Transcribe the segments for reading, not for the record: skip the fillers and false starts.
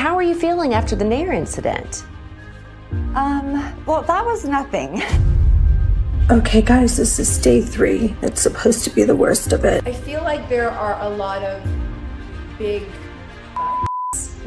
how are you feeling after the Nair incident? Well, that was nothing. Okay, guys, this is day 3. It's supposed to be the worst of it. I feel like there are a lot of big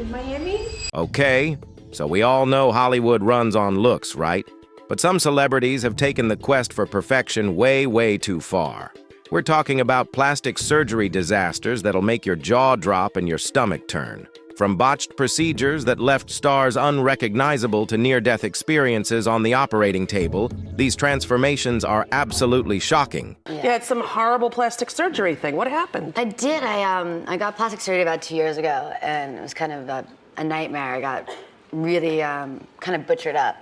in Miami. Okay, so we all know Hollywood runs on looks, right? But some celebrities have taken the quest for perfection way, way too far. We're talking about plastic surgery disasters that'll make your jaw drop and your stomach turn. From botched procedures that left stars unrecognizable to near-death experiences on the operating table, these transformations are absolutely shocking. You had some horrible plastic surgery thing. What happened? I did. I got plastic surgery about 2 years ago, and it was kind of a nightmare. I got really kind of butchered up.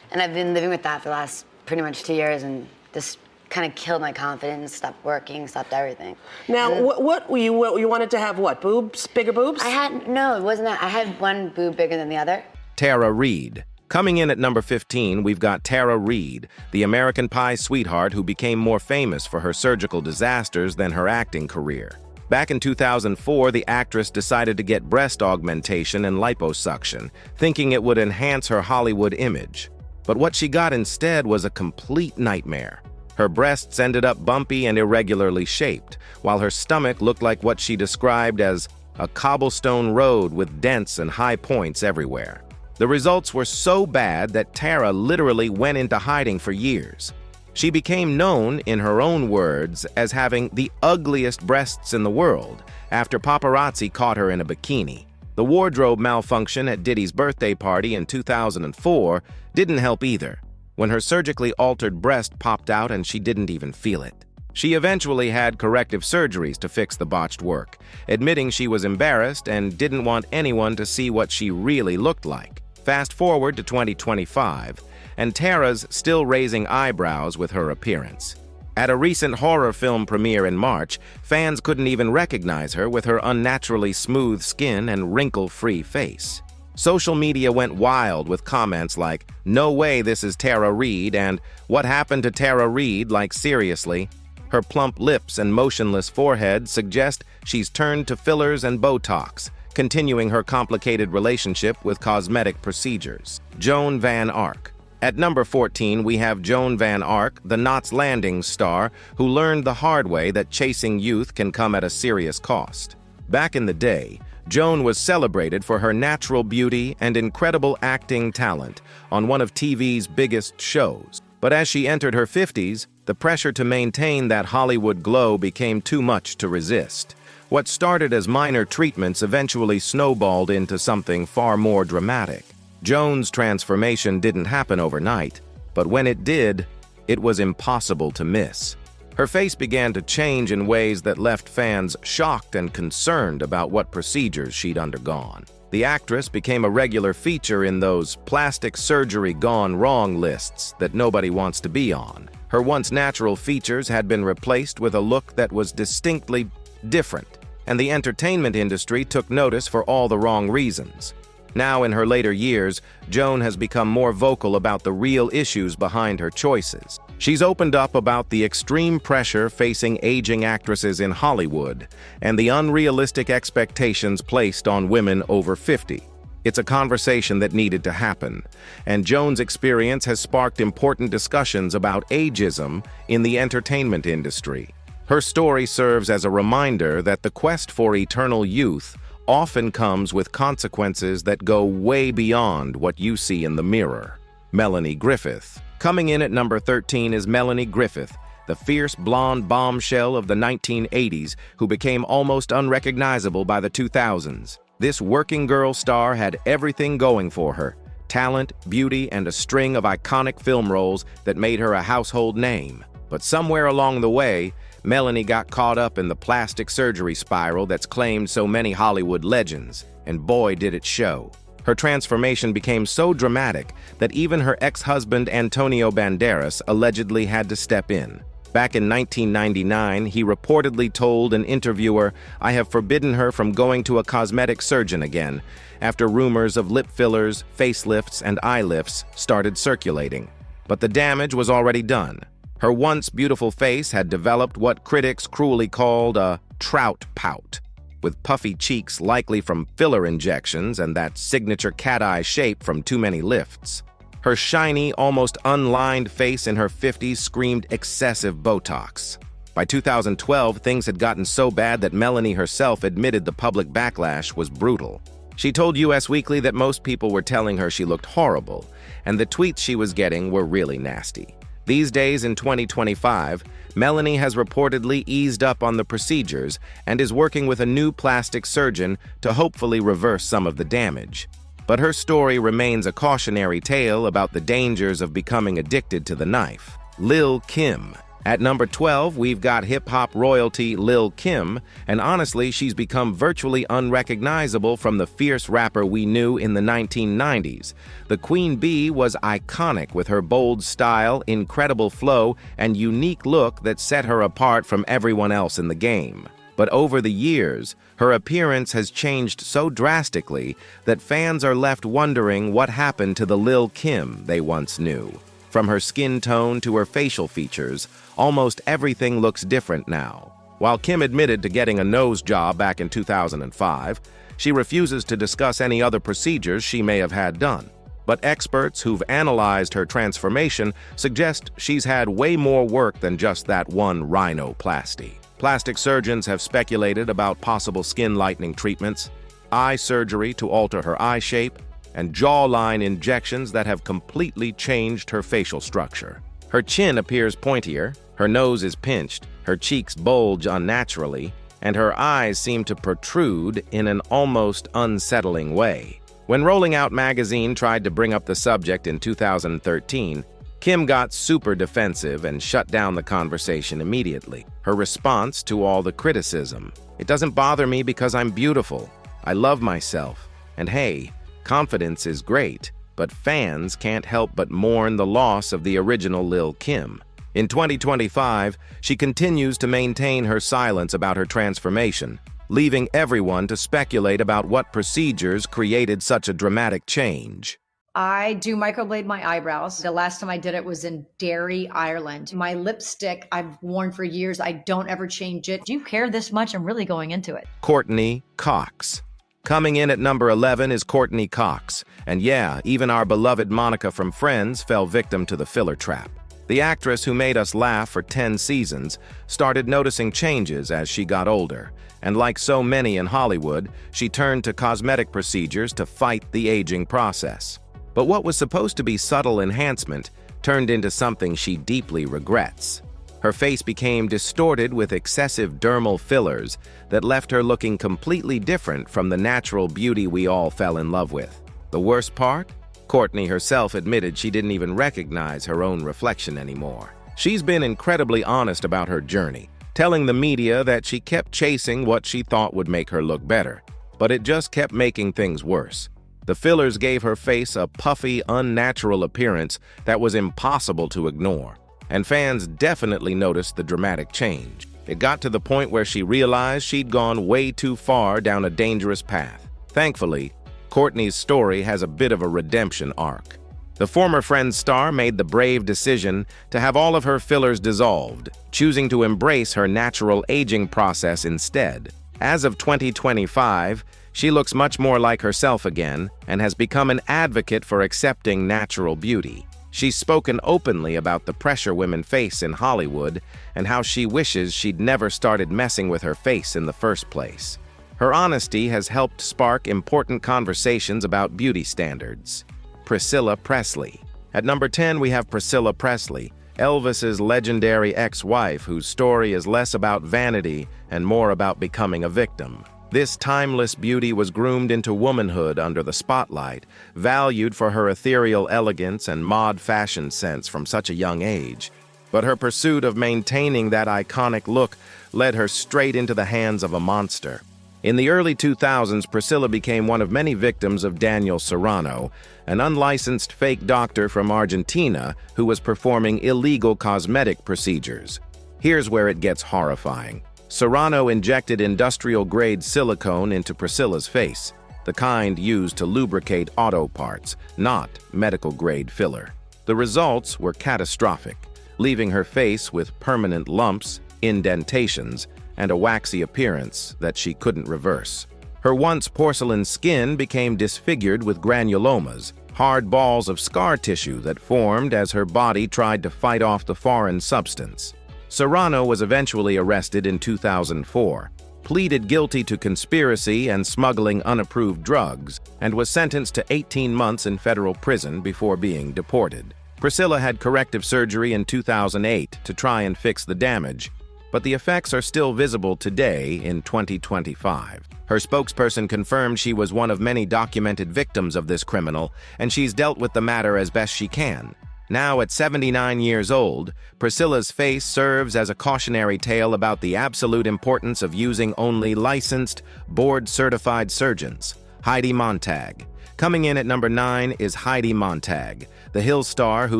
And I've been living with that for the last pretty much 2 years, and this kind of killed my confidence, stopped working, stopped everything. Now, what you wanted to have? What, boobs? Bigger boobs? No, it wasn't that. I had one boob bigger than the other. Tara Reid. Coming in at number 15, we've got Tara Reid, the American Pie sweetheart who became more famous for her surgical disasters than her acting career. Back in 2004, the actress decided to get breast augmentation and liposuction, thinking it would enhance her Hollywood image. But what she got instead was a complete nightmare. Her breasts ended up bumpy and irregularly shaped, while her stomach looked like what she described as a cobblestone road with dents and high points everywhere. The results were so bad that Tara literally went into hiding for years. She became known, in her own words, as having the ugliest breasts in the world after paparazzi caught her in a bikini. The wardrobe malfunction at Diddy's birthday party in 2004 didn't help either, when her surgically altered breast popped out and she didn't even feel it. She eventually had corrective surgeries to fix the botched work, admitting she was embarrassed and didn't want anyone to see what she really looked like. Fast forward to 2025, and Tara's still raising eyebrows with her appearance. At a recent horror film premiere in March, fans couldn't even recognize her with her unnaturally smooth skin and wrinkle-free face. Social media went wild with comments like, "No way this is Tara Reid," and "What happened to Tara Reid? Like, seriously?" Her plump lips and motionless forehead suggest she's turned to fillers and Botox, continuing her complicated relationship with cosmetic procedures. Joan Van Ark. At number 14, we have Joan Van Ark, the Knots Landing star, who learned the hard way that chasing youth can come at a serious cost. Back in the day, Joan was celebrated for her natural beauty and incredible acting talent on one of TV's biggest shows. But as she entered her 50s, the pressure to maintain that Hollywood glow became too much to resist. What started as minor treatments eventually snowballed into something far more dramatic. Joan's transformation didn't happen overnight, but when it did, it was impossible to miss. Her face began to change in ways that left fans shocked and concerned about what procedures she'd undergone. The actress became a regular feature in those plastic surgery gone wrong lists that nobody wants to be on. Her once natural features had been replaced with a look that was distinctly different, and the entertainment industry took notice for all the wrong reasons. Now, in her later years, Joan has become more vocal about the real issues behind her choices. She's opened up about the extreme pressure facing aging actresses in Hollywood and the unrealistic expectations placed on women over 50. It's a conversation that needed to happen, and Joan's experience has sparked important discussions about ageism in the entertainment industry. Her story serves as a reminder that the quest for eternal youth often comes with consequences that go way beyond what you see in the mirror. Melanie Griffith. Coming in at number 13 is Melanie Griffith, the fierce blonde bombshell of the 1980s who became almost unrecognizable by the 2000s. This working girl star had everything going for her: talent, beauty, and a string of iconic film roles that made her a household name. But somewhere along the way, Melanie got caught up in the plastic surgery spiral that's claimed so many Hollywood legends, and boy did it show. Her transformation became so dramatic that even her ex-husband Antonio Banderas allegedly had to step in. Back in 1999, he reportedly told an interviewer, "I have forbidden her from going to a cosmetic surgeon again," after rumors of lip fillers, facelifts, and eye lifts started circulating. But the damage was already done. Her once beautiful face had developed what critics cruelly called a trout pout. with puffy cheeks likely from filler injections and that signature cat-eye shape from too many lifts. Her shiny, almost unlined face in her 50s screamed excessive Botox. By 2012, things had gotten so bad that Melanie herself admitted the public backlash was brutal. She told Us Weekly that most people were telling her she looked horrible, and the tweets she was getting were really nasty. These days in 2025, Melanie has reportedly eased up on the procedures and is working with a new plastic surgeon to hopefully reverse some of the damage. But her story remains a cautionary tale about the dangers of becoming addicted to the knife. Lil' Kim. At number 12, we've got hip-hop royalty Lil' Kim, and honestly, she's become virtually unrecognizable from the fierce rapper we knew in the 1990s. The Queen Bee was iconic with her bold style, incredible flow, and unique look that set her apart from everyone else in the game. But over the years, her appearance has changed so drastically that fans are left wondering what happened to the Lil' Kim they once knew. From her skin tone to her facial features, almost everything looks different now. While Kim admitted to getting a nose job back in 2005, she refuses to discuss any other procedures she may have had done. But experts who've analyzed her transformation suggest she's had way more work than just that one rhinoplasty. Plastic surgeons have speculated about possible skin lightening treatments, eye surgery to alter her eye shape, and jawline injections that have completely changed her facial structure. Her chin appears pointier, her nose is pinched, her cheeks bulge unnaturally, and her eyes seem to protrude in an almost unsettling way. When Rolling Out magazine tried to bring up the subject in 2013, Kim got super defensive and shut down the conversation immediately. Her response to all the criticism: "It doesn't bother me because I'm beautiful. I love myself. And hey, confidence is great, but fans can't help but mourn the loss of the original Lil' Kim." In 2025, she continues to maintain her silence about her transformation, leaving everyone to speculate about what procedures created such a dramatic change. I do microblade my eyebrows. The last time I did it was in Derry, Ireland. My lipstick I've worn for years. I don't ever change it. Do you care this much? I'm really going into it. Courtney Cox. Coming in at number 11 is Courtney Cox. And yeah, even our beloved Monica from Friends fell victim to the filler trap. The actress who made us laugh for 10 seasons started noticing changes as she got older. And like so many in Hollywood, she turned to cosmetic procedures to fight the aging process. But what was supposed to be subtle enhancement turned into something she deeply regrets. Her face became distorted with excessive dermal fillers that left her looking completely different from the natural beauty we all fell in love with. The worst part? Courtney herself admitted she didn't even recognize her own reflection anymore. She's been incredibly honest about her journey, telling the media that she kept chasing what she thought would make her look better, but it just kept making things worse. The fillers gave her face a puffy, unnatural appearance that was impossible to ignore, and fans definitely noticed the dramatic change. It got to the point where she realized she'd gone way too far down a dangerous path. Thankfully, Courtney's story has a bit of a redemption arc. The former Friends star made the brave decision to have all of her fillers dissolved, choosing to embrace her natural aging process instead. As of 2025, she looks much more like herself again and has become an advocate for accepting natural beauty. She's spoken openly about the pressure women face in Hollywood and how she wishes she'd never started messing with her face in the first place. Her honesty has helped spark important conversations about beauty standards. Priscilla Presley. At number 10, we have Priscilla Presley, Elvis's legendary ex-wife whose story is less about vanity and more about becoming a victim. This timeless beauty was groomed into womanhood under the spotlight, valued for her ethereal elegance and mod fashion sense from such a young age. But her pursuit of maintaining that iconic look led her straight into the hands of a monster. In the early 2000s, Priscilla became one of many victims of Daniel Serrano, an unlicensed fake doctor from Argentina who was performing illegal cosmetic procedures. Here's where it gets horrifying. Serrano injected industrial-grade silicone into Priscilla's face, the kind used to lubricate auto parts, not medical-grade filler. The results were catastrophic, leaving her face with permanent lumps, indentations, and a waxy appearance that she couldn't reverse. Her once porcelain skin became disfigured with granulomas, hard balls of scar tissue that formed as her body tried to fight off the foreign substance. Serrano was eventually arrested in 2004, pleaded guilty to conspiracy and smuggling unapproved drugs, and was sentenced to 18 months in federal prison before being deported. Priscilla had corrective surgery in 2008 to try and fix the damage, but the effects are still visible today in 2025. Her spokesperson confirmed she was one of many documented victims of this criminal, and she's dealt with the matter as best she can. Now at 79 years old, Priscilla's face serves as a cautionary tale about the absolute importance of using only licensed, board-certified surgeons. Heidi Montag. Coming in at number 9 is Heidi Montag, the Hill star who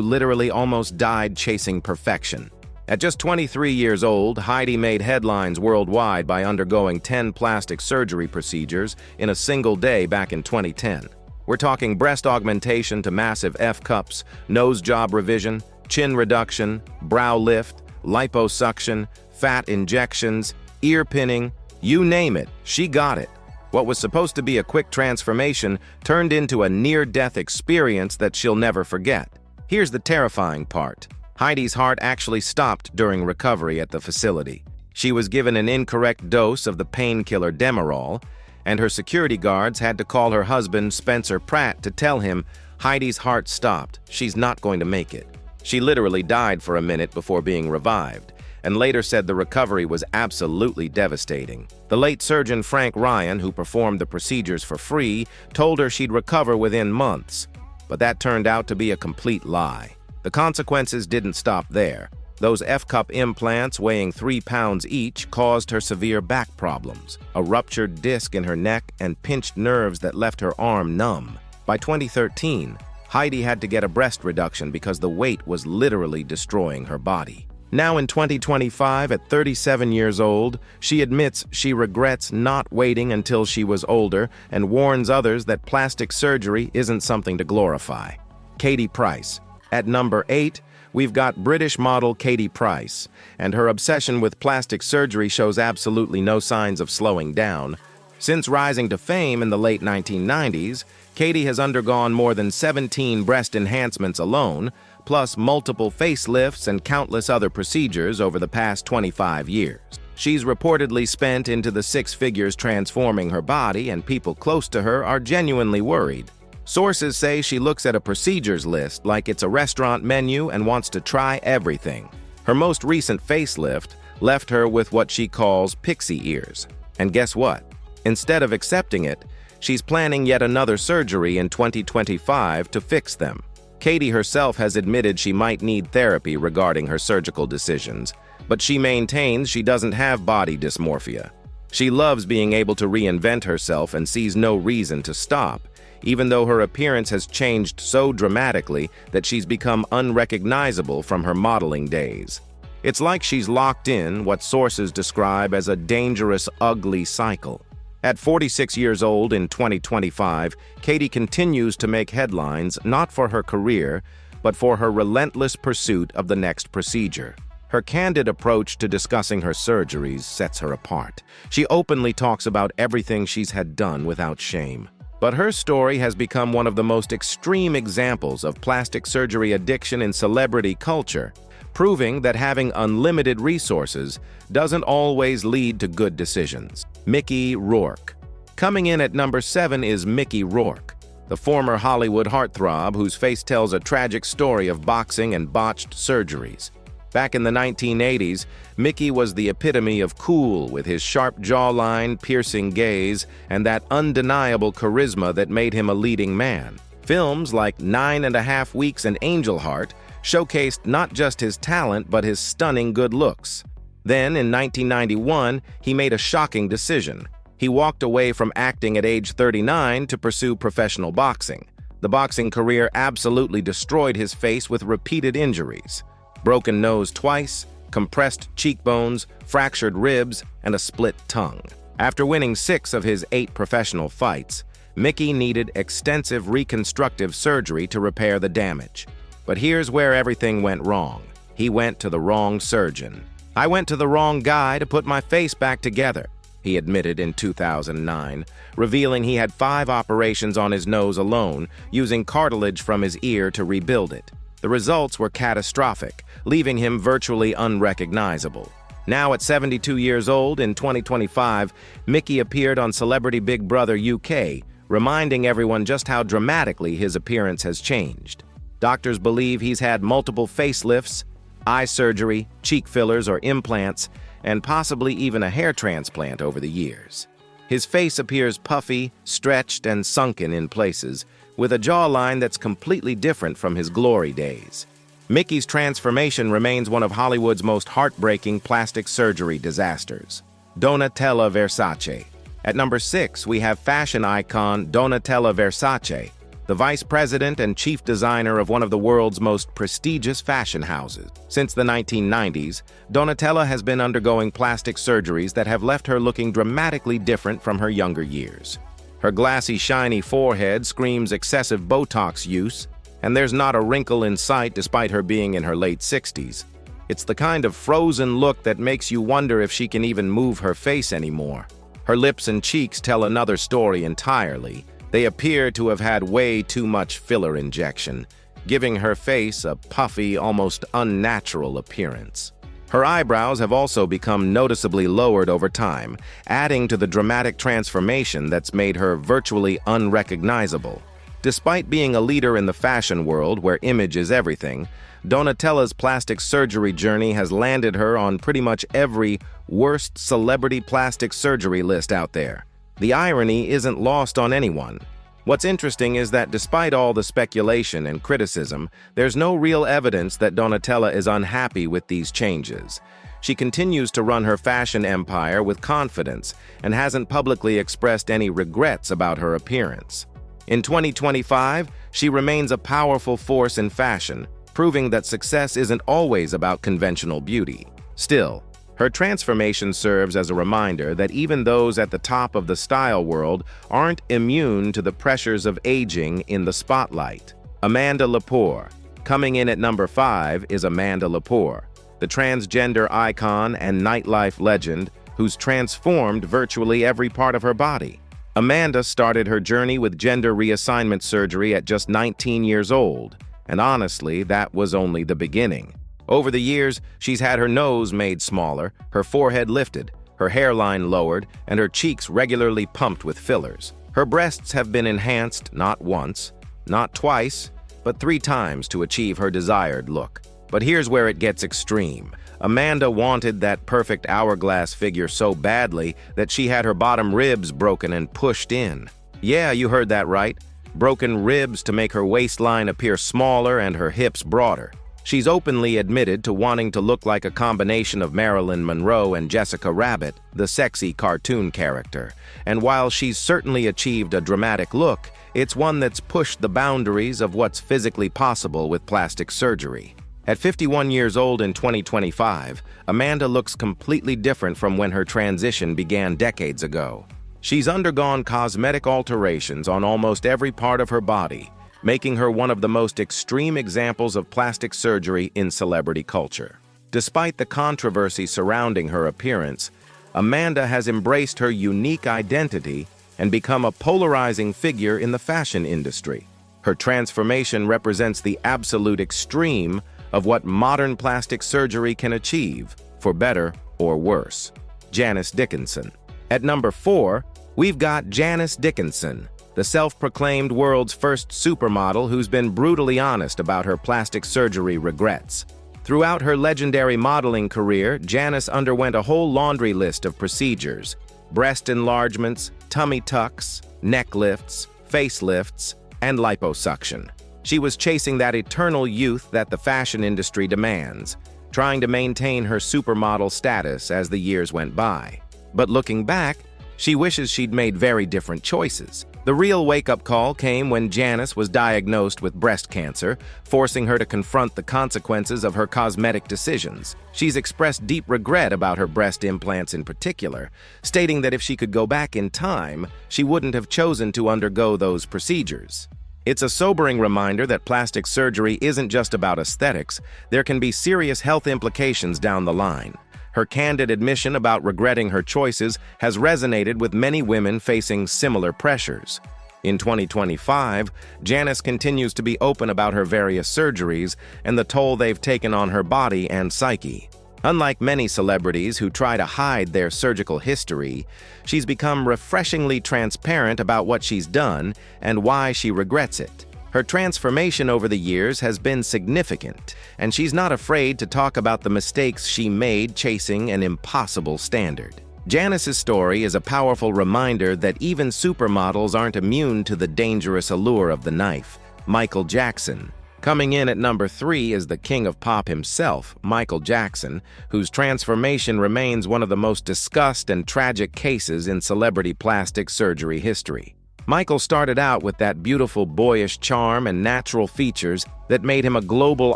literally almost died chasing perfection. At just 23 years old, Heidi made headlines worldwide by undergoing 10 plastic surgery procedures in a single day back in 2010. We're talking breast augmentation to massive F-cups, nose job revision, chin reduction, brow lift, liposuction, fat injections, ear pinning, you name it, she got it. What was supposed to be a quick transformation turned into a near-death experience that she'll never forget. Here's the terrifying part. Heidi's heart actually stopped during recovery at the facility. She was given an incorrect dose of the painkiller Demerol, and her security guards had to call her husband, Spencer Pratt, to tell him Heidi's heart stopped. She's not going to make it. She literally died for a minute before being revived, and later said the recovery was absolutely devastating. The late surgeon Frank Ryan, who performed the procedures for free, told her she'd recover within months, but that turned out to be a complete lie. The consequences didn't stop there. Those F-cup implants weighing 3 pounds each caused her severe back problems, a ruptured disc in her neck, and pinched nerves that left her arm numb. By 2013, Heidi had to get a breast reduction because the weight was literally destroying her body. Now in 2025, at 37 years old, she admits she regrets not waiting until she was older and warns others that plastic surgery isn't something to glorify. Katie Price. At number 8, we've got British model Katie Price, and her obsession with plastic surgery shows absolutely no signs of slowing down. Since rising to fame in the late 1990s, Katie has undergone more than 17 breast enhancements alone, plus multiple facelifts and countless other procedures over the past 25 years. She's reportedly spent into the 6 figures transforming her body, and people close to her are genuinely worried. Sources say she looks at a procedures list like it's a restaurant menu and wants to try everything. Her most recent facelift left her with what she calls pixie ears. And guess what? Instead of accepting it, she's planning yet another surgery in 2025 to fix them. Katie herself has admitted she might need therapy regarding her surgical decisions, but she maintains she doesn't have body dysmorphia. She loves being able to reinvent herself and sees no reason to stop, even though her appearance has changed so dramatically that she's become unrecognizable from her modeling days. It's like she's locked in what sources describe as a dangerous, ugly cycle. At 46 years old in 2025, Katie continues to make headlines not for her career, but for her relentless pursuit of the next procedure. Her candid approach to discussing her surgeries sets her apart. She openly talks about everything she's had done without shame. But her story has become one of the most extreme examples of plastic surgery addiction in celebrity culture, proving that having unlimited resources doesn't always lead to good decisions. Mickey Rourke. Coming in at number 7 is Mickey Rourke, the former Hollywood heartthrob whose face tells a tragic story of boxing and botched surgeries. Back in the 1980s, Mickey was the epitome of cool with his sharp jawline, piercing gaze, and that undeniable charisma that made him a leading man. Films like 9½ Weeks and Angel Heart showcased not just his talent but his stunning good looks. Then, in 1991, he made a shocking decision. He walked away from acting at age 39 to pursue professional boxing. The boxing career absolutely destroyed his face with repeated injuries. Broken nose twice, compressed cheekbones, fractured ribs, and a split tongue. After winning 6 of his 8 professional fights, Mickey needed extensive reconstructive surgery to repair the damage. But here's where everything went wrong. He went to the wrong surgeon. "I went to the wrong guy to put my face back together," he admitted in 2009, revealing he had 5 operations on his nose alone, using cartilage from his ear to rebuild it. The results were catastrophic, leaving him virtually unrecognizable. Now at 72 years old, in 2025, Mickey appeared on Celebrity Big Brother UK, reminding everyone just how dramatically his appearance has changed. Doctors believe he's had multiple facelifts, eye surgery, cheek fillers or implants, and possibly even a hair transplant over the years. His face appears puffy, stretched, and sunken in places, with a jawline that's completely different from his glory days. Mickey's transformation remains one of Hollywood's most heartbreaking plastic surgery disasters. Donatella Versace. At number 6, we have fashion icon Donatella Versace, the vice president and chief designer of one of the world's most prestigious fashion houses. Since the 1990s, Donatella has been undergoing plastic surgeries that have left her looking dramatically different from her younger years. Her glassy, shiny forehead screams excessive Botox use, and there's not a wrinkle in sight despite her being in her late 60s. It's the kind of frozen look that makes you wonder if she can even move her face anymore. Her lips and cheeks tell another story entirely. They appear to have had way too much filler injection, giving her face a puffy, almost unnatural appearance. Her eyebrows have also become noticeably lowered over time, adding to the dramatic transformation that's made her virtually unrecognizable. Despite being a leader in the fashion world where image is everything, Donatella's plastic surgery journey has landed her on pretty much every worst celebrity plastic surgery list out there. The irony isn't lost on anyone. What's interesting is that despite all the speculation and criticism, there's no real evidence that Donatella is unhappy with these changes. She continues to run her fashion empire with confidence and hasn't publicly expressed any regrets about her appearance. In 2025, she remains a powerful force in fashion, proving that success isn't always about conventional beauty. Still, her transformation serves as a reminder that even those at the top of the style world aren't immune to the pressures of aging in the spotlight. Amanda Lepore. Coming in at number 5 is Amanda Lepore, the transgender icon and nightlife legend who's transformed virtually every part of her body. Amanda started her journey with gender reassignment surgery at just 19 years old, and honestly, that was only the beginning. Over the years, she's had her nose made smaller, her forehead lifted, her hairline lowered, and her cheeks regularly pumped with fillers. Her breasts have been enhanced not once, not twice, but 3 times to achieve her desired look. But here's where it gets extreme. Amanda wanted that perfect hourglass figure so badly that she had her bottom ribs broken and pushed in. Yeah, you heard that right. Broken ribs to make her waistline appear smaller and her hips broader. She's openly admitted to wanting to look like a combination of Marilyn Monroe and Jessica Rabbit, the sexy cartoon character. And while she's certainly achieved a dramatic look, it's one that's pushed the boundaries of what's physically possible with plastic surgery. At 51 years old in 2025, Amanda looks completely different from when her transition began decades ago. She's undergone cosmetic alterations on almost every part of her body, making her one of the most extreme examples of plastic surgery in celebrity culture. Despite the controversy surrounding her appearance, Amanda has embraced her unique identity and become a polarizing figure in the fashion industry. Her transformation represents the absolute extreme of what modern plastic surgery can achieve, for better or worse. Janice Dickinson. At number 4, we've got Janice Dickinson, the self-proclaimed world's first supermodel who's been brutally honest about her plastic surgery regrets. Throughout her legendary modeling career, Janice underwent a whole laundry list of procedures: breast enlargements, tummy tucks, neck lifts, facelifts, and liposuction. She was chasing that eternal youth that the fashion industry demands, trying to maintain her supermodel status as the years went by. But looking back, she wishes she'd made very different choices. The real wake-up call came when Janice was diagnosed with breast cancer, forcing her to confront the consequences of her cosmetic decisions. She's expressed deep regret about her breast implants in particular, stating that if she could go back in time, she wouldn't have chosen to undergo those procedures. It's a sobering reminder that plastic surgery isn't just about aesthetics. There can be serious health implications down the line. Her candid admission about regretting her choices has resonated with many women facing similar pressures. In 2025, Janice continues to be open about her various surgeries and the toll they've taken on her body and psyche. Unlike many celebrities who try to hide their surgical history, she's become refreshingly transparent about what she's done and why she regrets it. Her transformation over the years has been significant, and she's not afraid to talk about the mistakes she made chasing an impossible standard. Janice's story is a powerful reminder that even supermodels aren't immune to the dangerous allure of the knife. Michael Jackson. Coming in at number 3 is the king of pop himself, Michael Jackson, whose transformation remains one of the most discussed and tragic cases in celebrity plastic surgery history. Michael started out with that beautiful boyish charm and natural features that made him a global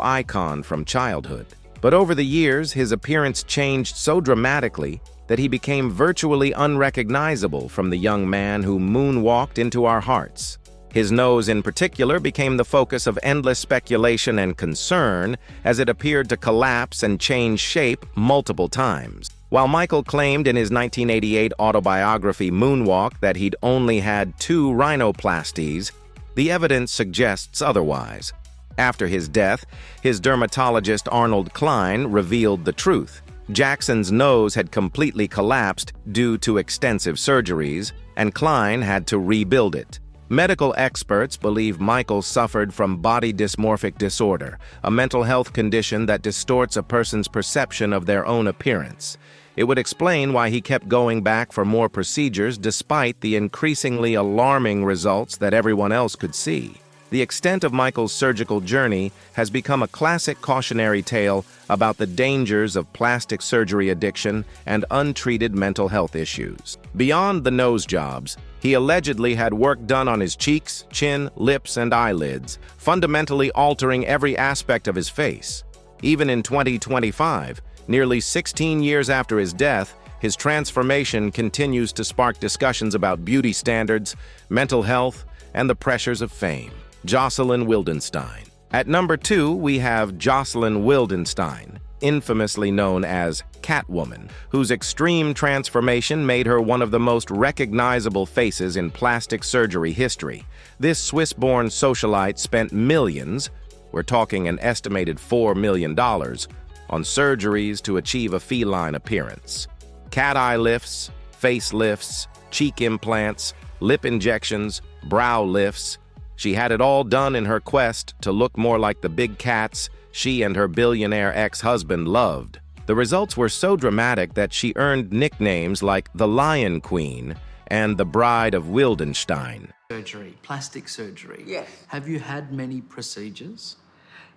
icon from childhood. But over the years, his appearance changed so dramatically that he became virtually unrecognizable from the young man who moonwalked into our hearts. His nose in particular became the focus of endless speculation and concern as it appeared to collapse and change shape multiple times. While Michael claimed in his 1988 autobiography Moonwalk that he'd only had 2 rhinoplasties, the evidence suggests otherwise. After his death, his dermatologist Arnold Klein revealed the truth. Jackson's nose had completely collapsed due to extensive surgeries, and Klein had to rebuild it. Medical experts believe Michael suffered from body dysmorphic disorder, a mental health condition that distorts a person's perception of their own appearance. It would explain why he kept going back for more procedures despite the increasingly alarming results that everyone else could see. The extent of Michael's surgical journey has become a classic cautionary tale about the dangers of plastic surgery addiction and untreated mental health issues. Beyond the nose jobs, he allegedly had work done on his cheeks, chin, lips, and eyelids, fundamentally altering every aspect of his face. Even in 2025, nearly 16 years after his death, his transformation continues to spark discussions about beauty standards, mental health, and the pressures of fame. Jocelyn Wildenstein. At number 2, we have Jocelyn Wildenstein, infamously known as Catwoman, whose extreme transformation made her one of the most recognizable faces in plastic surgery history. This Swiss-born socialite spent millions, we're talking an estimated $4 million, on surgeries to achieve a feline appearance. Cat eye lifts, face lifts, cheek implants, lip injections, brow lifts. She had it all done in her quest to look more like the big cats she and her billionaire ex-husband loved. The results were so dramatic that she earned nicknames like the Lion Queen and the Bride of Wildenstein. Surgery, plastic surgery. Yes. Have you had many procedures?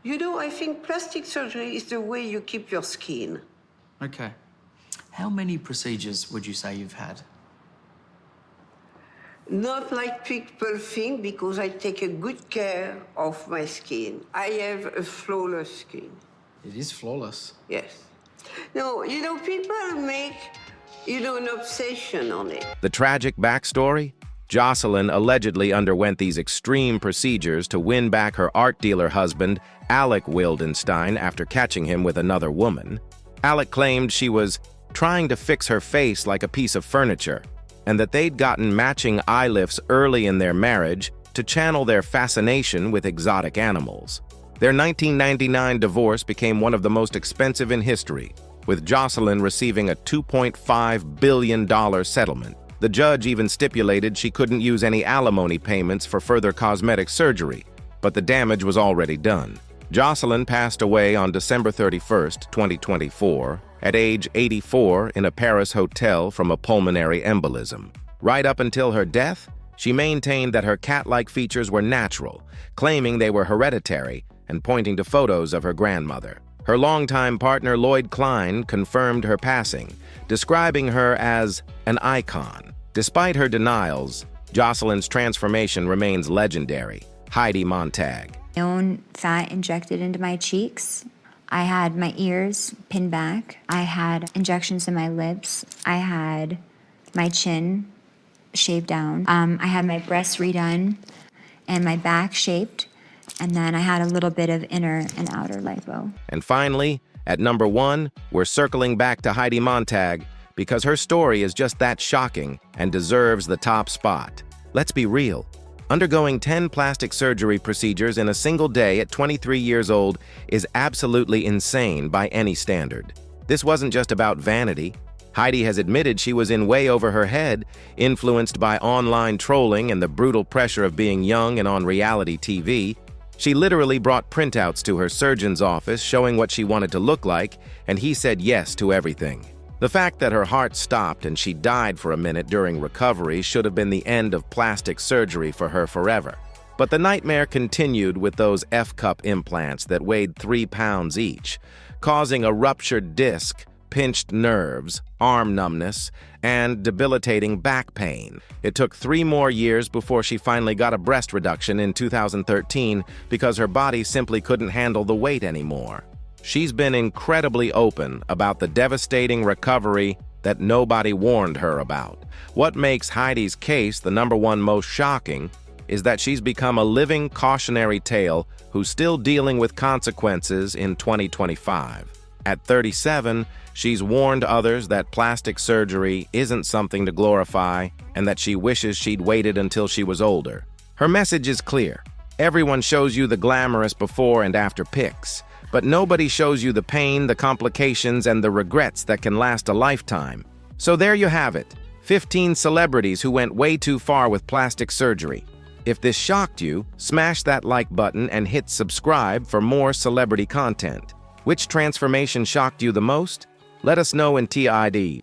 You know, I think plastic surgery is the way you keep your skin. Okay. How many procedures would you say you've had? Not like people think, because I take a good care of my skin. I have a flawless skin. It is flawless. Yes. No, you know, people make, an obsession on it. The tragic backstory? Jocelyn allegedly underwent these extreme procedures to win back her art dealer husband, Alec Wildenstein, after catching him with another woman. Alec claimed she was trying to fix her face like a piece of furniture, and that they'd gotten matching eye lifts early in their marriage to channel their fascination with exotic animals. Their 1999 divorce became one of the most expensive in history, with Jocelyn receiving a $2.5 billion settlement. The judge even stipulated she couldn't use any alimony payments for further cosmetic surgery, but the damage was already done. Jocelyn passed away on December 31, 2024, at age 84 in a Paris hotel from a pulmonary embolism. Right up until her death, she maintained that her cat-like features were natural, claiming they were hereditary and pointing to photos of her grandmother. Her longtime partner Lloyd Klein confirmed her passing, describing her as an icon. Despite her denials, Jocelyn's transformation remains legendary. Heidi Montag. My own fat injected into my cheeks. I had my ears pinned back. I had injections in my lips. I had my chin shaved down. I had my breasts redone and my back shaped. And then I had a little bit of inner and outer lipo. And finally, At number 1, we're circling back to Heidi Montag because her story is just that shocking and deserves the top spot. Let's be real. Undergoing 10 plastic surgery procedures in a single day at 23 years old is absolutely insane by any standard. This wasn't just about vanity. Heidi has admitted she was in way over her head, influenced by online trolling and the brutal pressure of being young and on reality TV. She literally brought printouts to her surgeon's office showing what she wanted to look like, and he said yes to everything. The fact that her heart stopped and she died for a minute during recovery should have been the end of plastic surgery for her forever. But the nightmare continued with those F-cup implants that weighed 3 pounds each, causing a ruptured disc, pinched nerves, arm numbness, and debilitating back pain. It took 3 more years before she finally got a breast reduction in 2013 because her body simply couldn't handle the weight anymore. She's been incredibly open about the devastating recovery that nobody warned her about. What makes Heidi's case the #1 most shocking is that she's become a living cautionary tale who's still dealing with consequences in 2025. At 37, she's warned others that plastic surgery isn't something to glorify and that she wishes she'd waited until she was older. Her message is clear. Everyone shows you the glamorous before and after pics, but nobody shows you the pain, the complications, and the regrets that can last a lifetime. So there you have it, 15 celebrities who went way too far with plastic surgery. If this shocked you, smash that like button and hit subscribe for more celebrity content. Which transformation shocked you the most? Let us know in TID.